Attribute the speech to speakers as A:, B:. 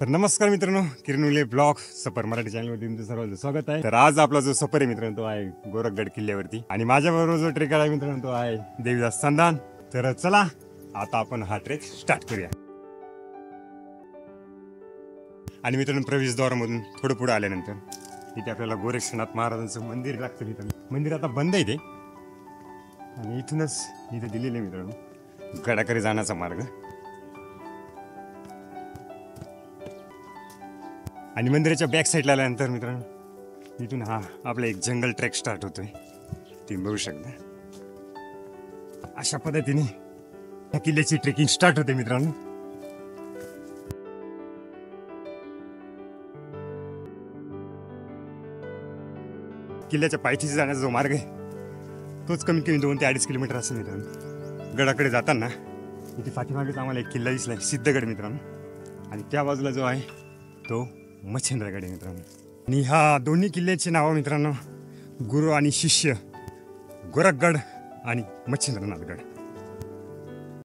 A: तर नमस्कार मित्रांनो, किरण उले ब्लॉग सफर मराठी चॅनलवरती तुमचं सर्वांचं स्वागत आहे। तर आज आपला जो सफर आहे मित्रांनो तो आहे गोरखगड किल्ल्यावरती आणि माझ्याबरोबर जो ट्रेकर आहे मित्रांनो तो आहे देवीदास संधान। तर चला आता आपण हा ट्रेक स्टार्ट करूया। आणि मित्रांनो प्रवेशद्वारामधून थोडं पुढे आल्यानंतर इथे आपल्याला गोरक्षनाथ महाराजांचं मंदिर लागतं। मित्रांनो मंदिर आता बंद आहे ते आणि इथूनच इथे दिलेलं आहे मित्रांनो गडाकडे जाण्याचा मार्ग। आणि मंदिराच्या बॅक साईडला आल्यानंतर मित्रांनो इथून हा आपला एक जंगल ट्रेक स्टार्ट होतोय, तुम्ही बघू शकता। अशा पद्धतीने या किल्ल्याची ट्रेकिंग स्टार्ट होते मित्रांनो। किल्ल्याच्या पायथीशी जाण्याचा जो मार्ग आहे तोच कमीत कमी 2 ते 2.5 किलोमीटर असेल मित्रांनो। गडाकडे जाताना इथे पाठीमागेच आम्हाला एक किल्ला दिसलाय सिद्धगड मित्रांनो, आणि त्या बाजूला जो आहे तो मच्छिंद्रगड आहे मित्रांनो। आणि ह्या दोन्ही किल्ल्याची नावं मित्रांनो गुरु आणि शिष्य गोरखगड आणि मच्छिंद्रनाथगड।